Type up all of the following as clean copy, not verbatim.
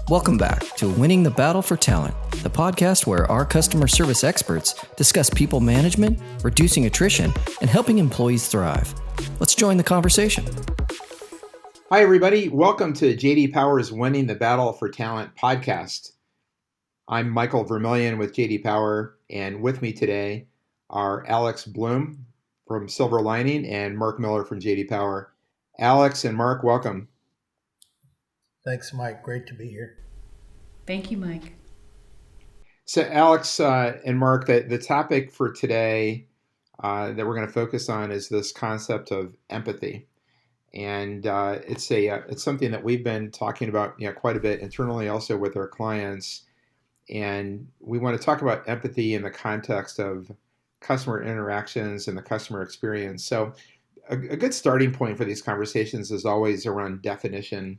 Welcome back to Winning the Battle for Talent, the podcast where our customer service experts discuss people management, reducing attrition, and helping employees thrive. Let's join the conversation. Hi, everybody. Welcome to JD Power's Winning the Battle for Talent podcast. I'm Michael Vermillion with JD Power, and with me today are Alex Blum from Silver Lining and Mark Miller from JD Power. Alex and Mark, welcome. Thanks, Mike. Great to be here. Thank you, Mike. So Alex and Mark, the topic for today that we're going to focus on is this concept of empathy. And it's something that we've been talking about quite a bit internally, also with our clients. And we want to talk about empathy in the context of customer interactions and the customer experience. So a good starting point for these conversations is always around definition.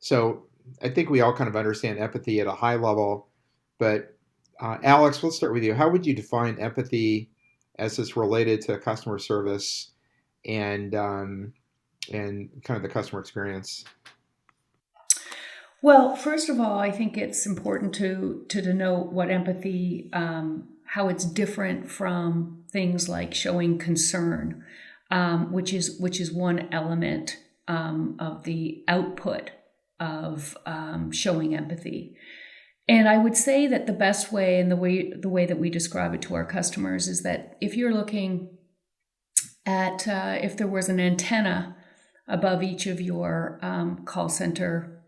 So I think we all kind of understand empathy at a high level, but Alex, let's start with you. How would you define empathy as it's related to customer service and kind of the customer experience? Well, first of all, I think it's important to denote what empathy, how it's different from things like showing concern, which is one element of the output of showing empathy. And I would say that the best way and the way that we describe it to our customers is that if you're looking at if there was an antenna above each of your call center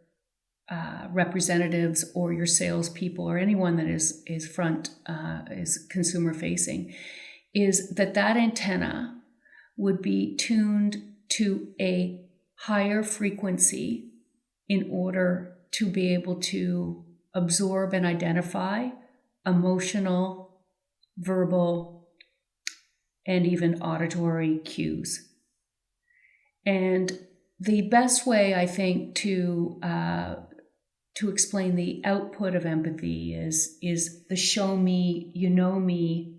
representatives or your salespeople or anyone that is consumer facing, is that antenna would be tuned to a higher frequency in order to be able to absorb and identify emotional, verbal, and even auditory cues. And the best way, I think, to explain the output of empathy is the show me, you know me,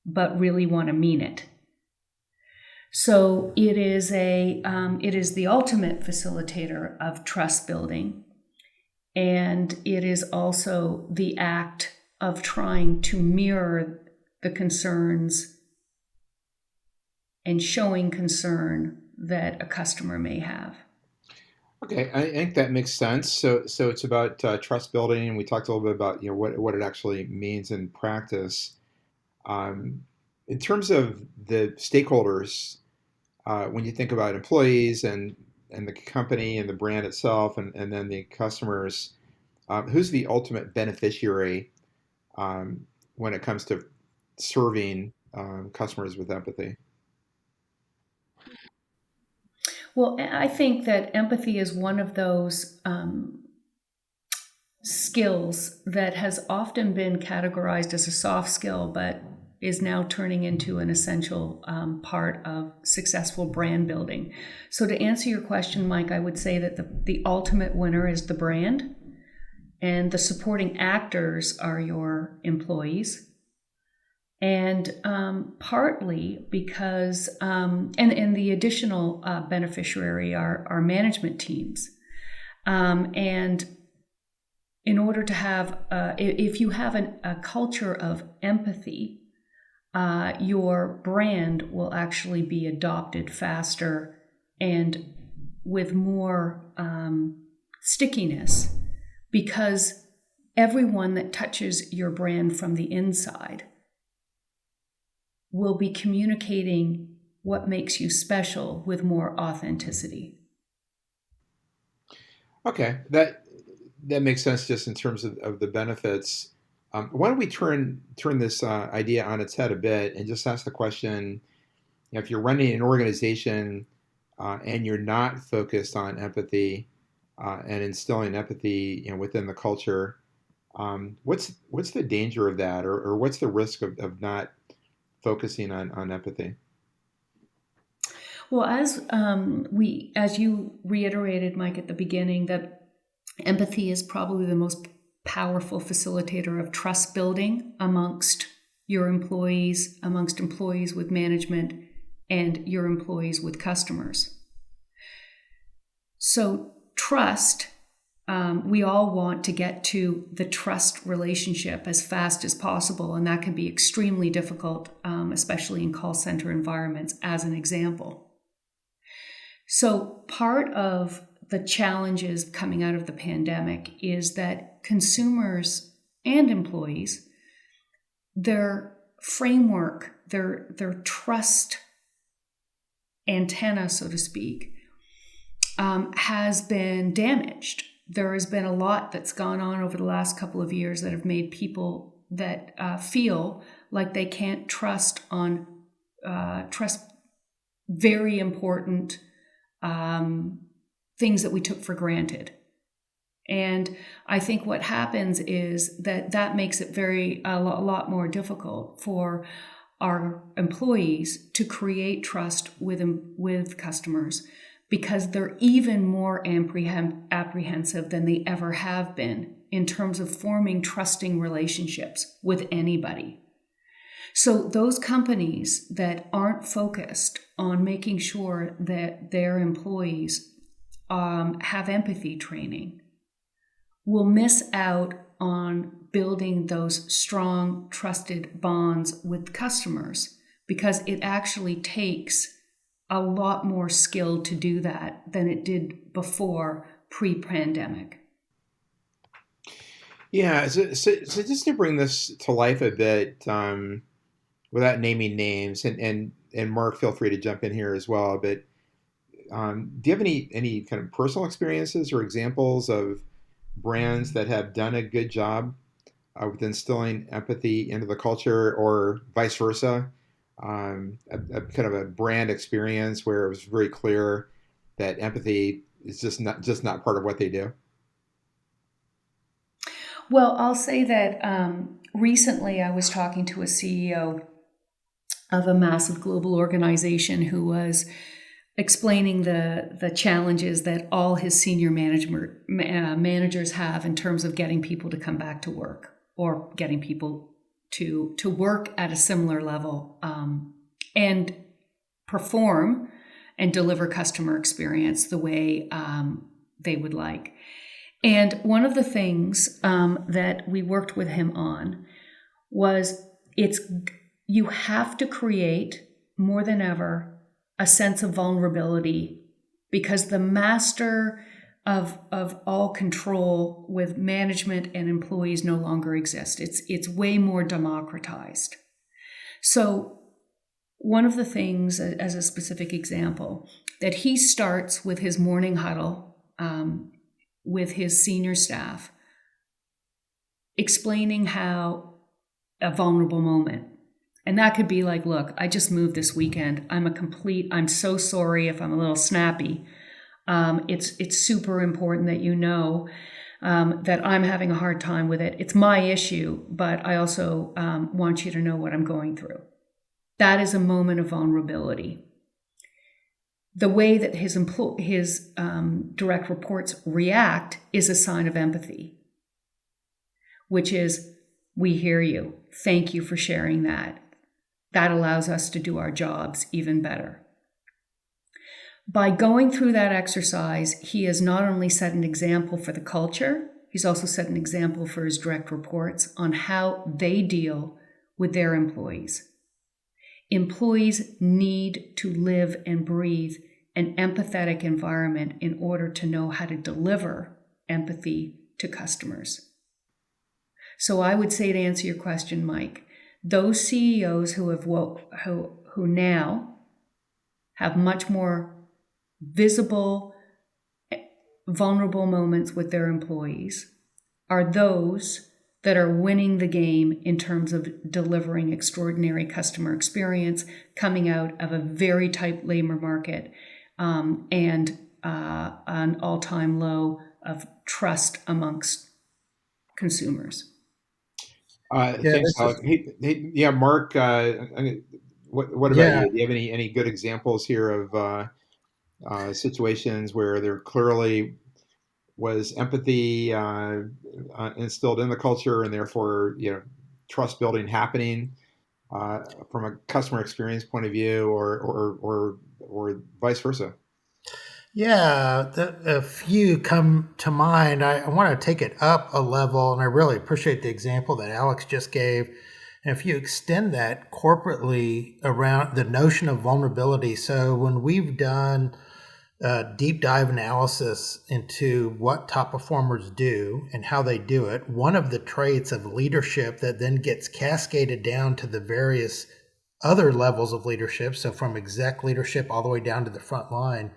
but really want to mean it. So it is the ultimate facilitator of trust building, and it is also the act of trying to mirror the concerns and showing concern that a customer may have. Okay, I think that makes sense. So it's about trust building, and we talked a little bit about what it actually means in practice. In terms of the stakeholders, when you think about employees and the company and the brand itself, and then the customers, who's the ultimate beneficiary when it comes to serving customers with empathy? Well, I think that empathy is one of those skills that has often been categorized as a soft skill, but is now turning into an essential part of successful brand building. So to answer your question, Mike, I would say that the ultimate winner is the brand, and the supporting actors are your employees. And partly because, and the additional beneficiary are management teams. And in order to have, if you have a culture of empathy, your brand will actually be adopted faster and with more stickiness, because everyone that touches your brand from the inside will be communicating what makes you special with more authenticity. Okay, that makes sense just in terms of the benefits. Why don't we turn this idea on its head a bit and just ask the question, if you're running an organization and you're not focused on empathy and instilling empathy within the culture, what's the danger of that, or what's the risk of not focusing on empathy? Well, as you reiterated, Mike, at the beginning, that empathy is probably the most powerful facilitator of trust building amongst your employees, amongst employees with management, and your employees with customers. So trust We all want to get to the trust relationship as fast as possible, and that can be extremely difficult, especially in call center environments, as an example. So part of the challenges coming out of the pandemic is that consumers and employees, their framework, their trust antenna, so to speak, has been damaged. There has been a lot that's gone on over the last couple of years that have made people that feel like they can't trust very important things that we took for granted. And I think what happens is that makes it a lot more difficult for our employees to create trust with customers, because they're even more apprehensive than they ever have been in terms of forming trusting relationships with anybody. So those companies that aren't focused on making sure that their employees have empathy training will miss out on building those strong, trusted bonds with customers, because it actually takes a lot more skill to do that than it did before pre-pandemic. Yeah, so just to bring this to life a bit, without naming names, and Mark, feel free to jump in here as well. But do you have any kind of personal experiences or examples of brands that have done a good job with instilling empathy into the culture, or vice versa? A kind of a brand experience where it was very clear that empathy is just not part of what they do. Well, I'll say that recently I was talking to a CEO of a massive global organization who was explaining the challenges that all his senior managers have in terms of getting people to come back to work, or getting people to work at a similar level and perform and deliver customer experience the way they would like. And one of the things that we worked with him on was you have to create, more than ever, a sense of vulnerability, because the master of all control with management and employees no longer exists. It's way more democratized. So one of the things, as a specific example, that he starts with his morning huddle with his senior staff, explaining how a vulnerable moment. And that could be like, look, I just moved this weekend. I'm so sorry if I'm a little snappy. It's super important that you know that I'm having a hard time with it. It's my issue, but I also want you to know what I'm going through. That is a moment of vulnerability. The way that his direct reports react is a sign of empathy, which is, we hear you. Thank you for sharing that. That allows us to do our jobs even better. By going through that exercise, he has not only set an example for the culture, he's also set an example for his direct reports on how they deal with their employees. Employees need to live and breathe an empathetic environment in order to know how to deliver empathy to customers. So I would say, to answer your question, Mike, those CEOs who now have much more visible, vulnerable moments with their employees are those that are winning the game in terms of delivering extraordinary customer experience, coming out of a very tight labor market and an all-time low of trust amongst consumers. Thanks, Alex. Hey, Mark. What about you? Do you have any good examples here of situations where there clearly was empathy instilled in the culture, and therefore, trust building happening from a customer experience point of view, or vice versa? Yeah, a few come to mind. I want to take it up a level, and I really appreciate the example that Alex just gave. And if you extend that corporately around the notion of vulnerability, so when we've done deep dive analysis into what top performers do and how they do it, one of the traits of leadership that then gets cascaded down to the various other levels of leadership, so from exec leadership all the way down to the front line,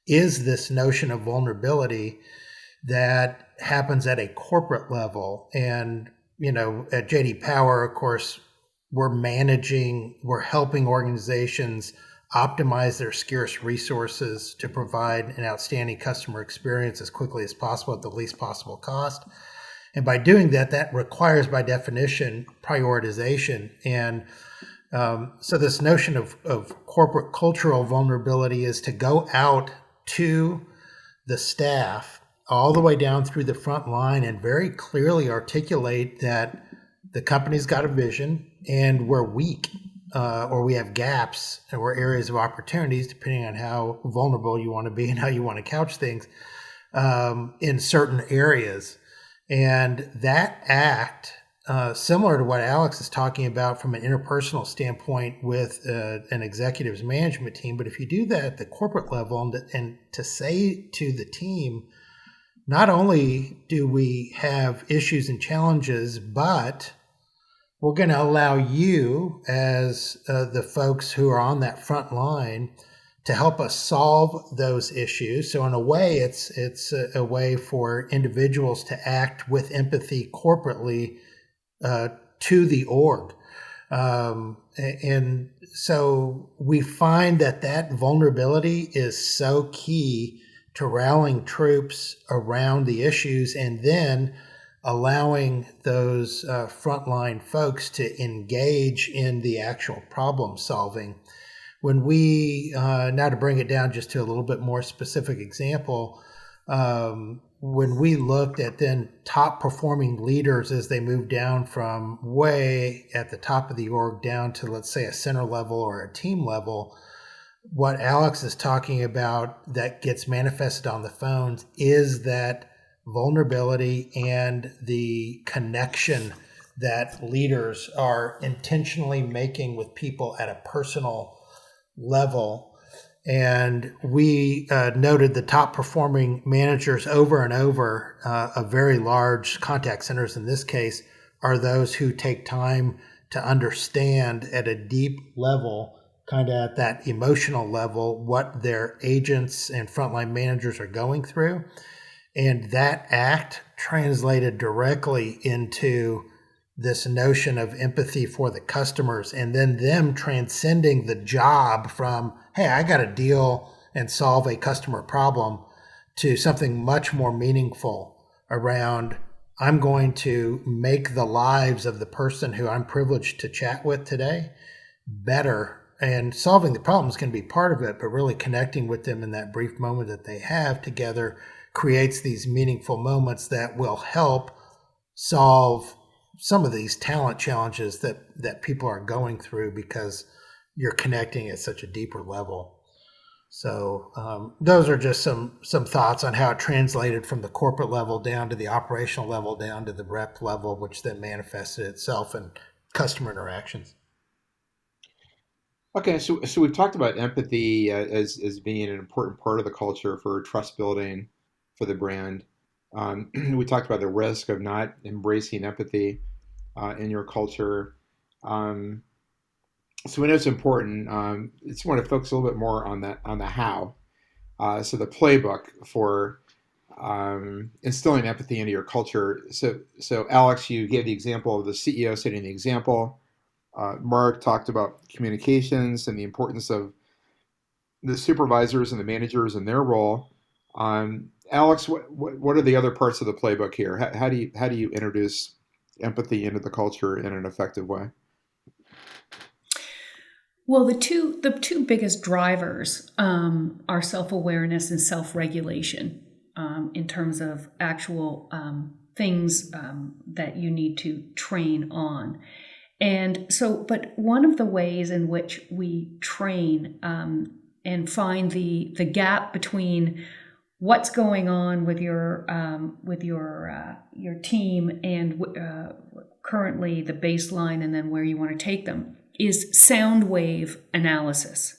is this notion of vulnerability that happens at a corporate level. And, at JD Power, of course, we're helping organizations optimize their scarce resources to provide an outstanding customer experience as quickly as possible at the least possible cost. And by doing that, that requires, by definition, prioritization. And so this notion of corporate cultural vulnerability is to go out to the staff all the way down through the front line and very clearly articulate that the company's got a vision and we're weak or we have gaps or areas of opportunities, depending on how vulnerable you want to be and how you want to couch things in certain areas. And that act, similar to what Alex is talking about from an interpersonal standpoint with an executive's management team, but if you do that at the corporate level and to say to the team, not only do we have issues and challenges, but we're going to allow you as the folks who are on that front line to help us solve those issues. So in a way, it's a way for individuals to act with empathy corporately to the org. And so we find that vulnerability is so key to rallying troops around the issues and then allowing those frontline folks to engage in the actual problem solving. When we, now to bring it down just to a little bit more specific example, when we looked at then top performing leaders as they move down from way at the top of the org down to, let's say, a center level or a team level, what Alex is talking about that gets manifested on the phones is that vulnerability and the connection that leaders are intentionally making with people at a personal level. And we noted the top performing managers over and over of very large contact centers in this case are those who take time to understand at a deep level, kind of at that emotional level, what their agents and frontline managers are going through. And that act translated directly into this notion of empathy for the customers and then them transcending the job from, hey, I got to deal and solve a customer problem to something much more meaningful around, I'm going to make the lives of the person who I'm privileged to chat with today better. And solving the problems can be part of it, but really connecting with them in that brief moment that they have together creates these meaningful moments that will help solve some of these talent challenges that people are going through because you're connecting at such a deeper level. So those are just some thoughts on how it translated from the corporate level down to the operational level, down to the rep level, which then manifested itself in customer interactions. Okay, so we've talked about empathy as being an important part of the culture for trust building for the brand. We talked about the risk of not embracing empathy in your culture. So we know it's important. I just want to focus a little bit more on the how. So the playbook for instilling empathy into your culture. So Alex, you gave the example of the CEO setting the example. Mark talked about communications and the importance of the supervisors and the managers and their role. Alex, what are the other parts of the playbook here? How do you introduce empathy into the culture in an effective way? Well, the two biggest drivers are self-awareness and self-regulation in terms of actual things that you need to train on. And so, but one of the ways in which we train find the gap between what's going on with your team and currently the baseline and then where you want to take them is sound wave analysis.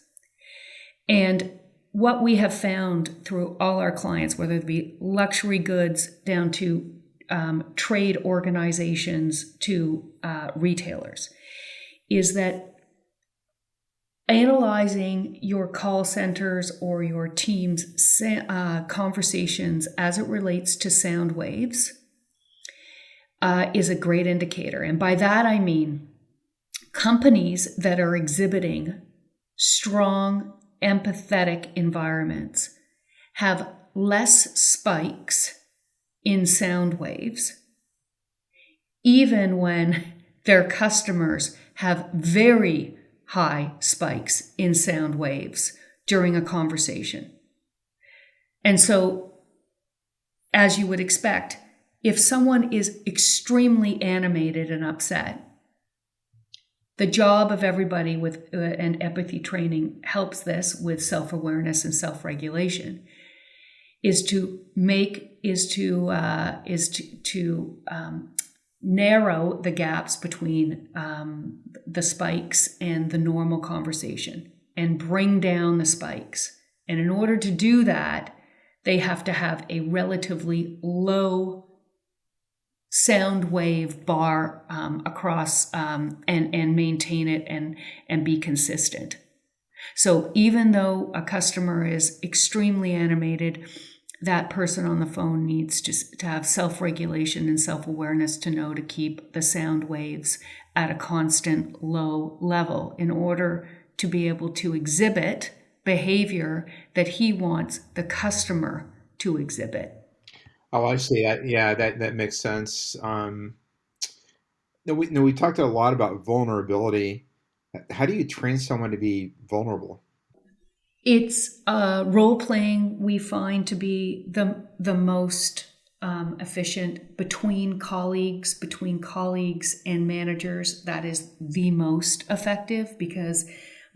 And what we have found through all our clients, whether it be luxury goods down to trade organizations to retailers, is that analyzing your call centers or your team's conversations as it relates to sound waves is a great indicator. And by that I mean companies that are exhibiting strong, empathetic environments have less spikes in sound waves, even when their customers have very high spikes in sound waves during a conversation. And so, as you would expect, if someone is extremely animated and upset, the job of everybody with and empathy training helps this with self-awareness and self-regulation is to narrow the gaps between the spikes and the normal conversation and bring down the spikes. And in order to do that, they have to have a relatively low sound wave bar across and maintain it and be consistent. So even though a customer is extremely animated, that person on the phone needs to have self-regulation and self-awareness to know to keep the sound waves at a constant low level in order to be able to exhibit behavior that he wants the customer to exhibit. Oh, I see. Yeah, that makes sense. We talked a lot about vulnerability. How do you train someone to be vulnerable? It's role playing we find to be the most efficient between colleagues and managers. That is the most effective because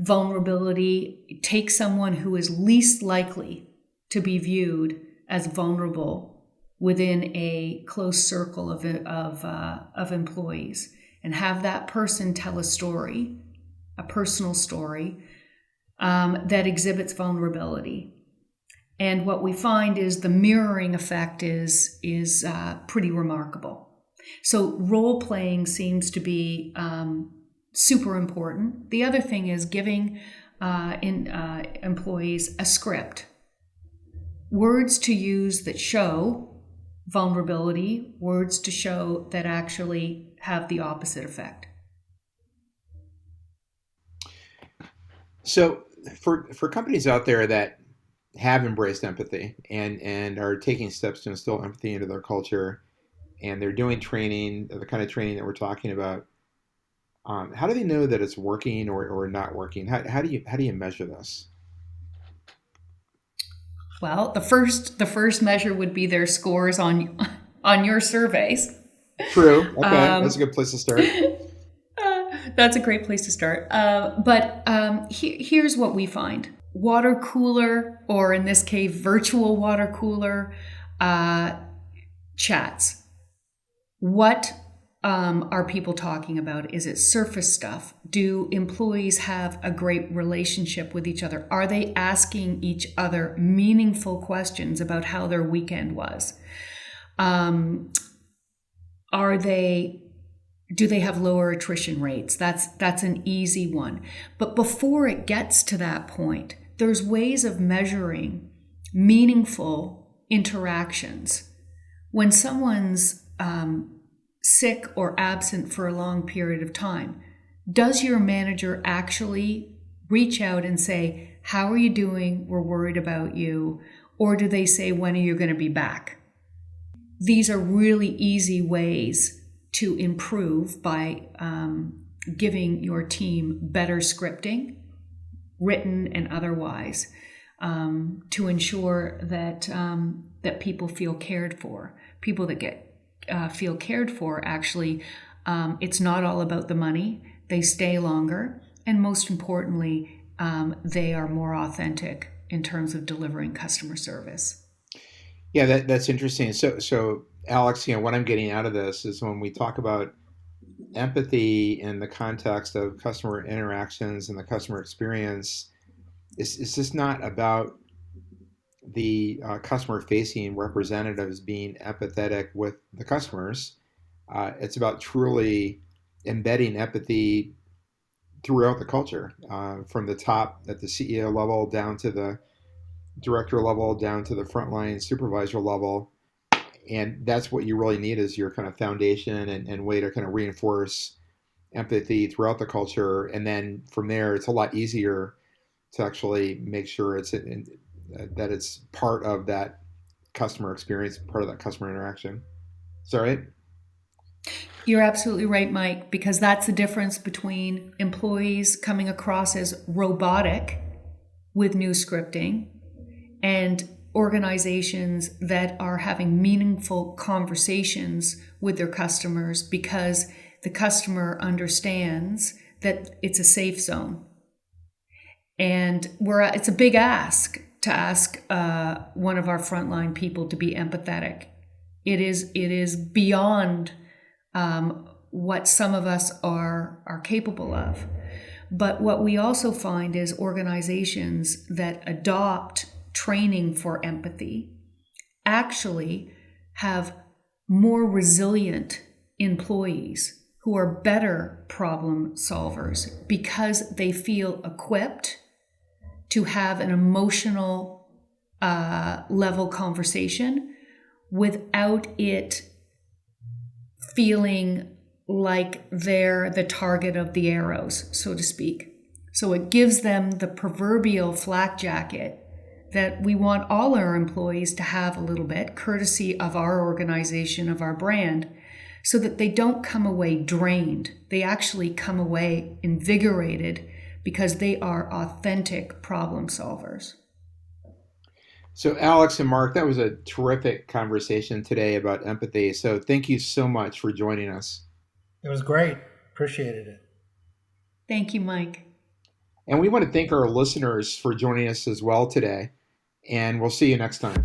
vulnerability takes someone who is least likely to be viewed as vulnerable within a close circle of employees and have that person tell a story, a personal story, that exhibits vulnerability. And what we find is the mirroring effect is pretty remarkable. So role playing seems to be super important. The other thing is giving employees a script, words to use that show vulnerability, words to show that actually have the opposite effect. So for companies out there that have embraced empathy and are taking steps to instill empathy into their culture, and they're doing training, the kind of training that we're talking about, how do they know that it's working or not working? How do you measure this? Well, the first measure would be their scores on your surveys. True. Okay, that's a good place to start. That's a great place to start. But here's what we find. Water cooler, or in this case, virtual water cooler chats. What are people talking about? Is it surface stuff? Do employees have a great relationship with each other? Are they asking each other meaningful questions about how their weekend was? Do they have lower attrition rates? That's an easy one. But before it gets to that point, there's ways of measuring meaningful interactions. When someone's sick or absent for a long period of time, does your manager actually reach out and say, "How are you doing? We're worried about you." Or do they say, "When are you going to be back?" These are really easy ways to improve by giving your team better scripting, written and otherwise, to ensure that that people feel cared for. People that feel cared for, actually, it's not all about the money. They stay longer, and most importantly, they are more authentic in terms of delivering customer service. Yeah, that's interesting. So Alex, what I'm getting out of this is when we talk about empathy in the context of customer interactions and the customer experience, it's just not about the customer-facing representatives being empathetic with the customers. It's about truly embedding empathy throughout the culture, from the top at the CEO level down to the director level, down to the frontline supervisor level. And that's what you really need is your kind of foundation and way to kind of reinforce empathy throughout the culture. And then from there, it's a lot easier to actually make sure that it's part of that customer experience, part of that customer interaction. Is that right? You're absolutely right, Mike, because that's the difference between employees coming across as robotic with new scripting and organizations that are having meaningful conversations with their customers because the customer understands that it's a safe zone. And it's a big ask to ask one of our frontline people to be empathetic. It is beyond what some of us are capable of. But what we also find is organizations that adopt training for empathy actually have more resilient employees who are better problem solvers because they feel equipped to have an emotional level conversation without it feeling like they're the target of the arrows, so to speak. So it gives them the proverbial flak jacket that we want all our employees to have a little bit, courtesy of our organization, of our brand, so that they don't come away drained. They actually come away invigorated because they are authentic problem solvers. So Alex and Mark, that was a terrific conversation today about empathy. So thank you so much for joining us. It was great. Appreciated it. Thank you, Mike. And we want to thank our listeners for joining us as well today. And we'll see you next time.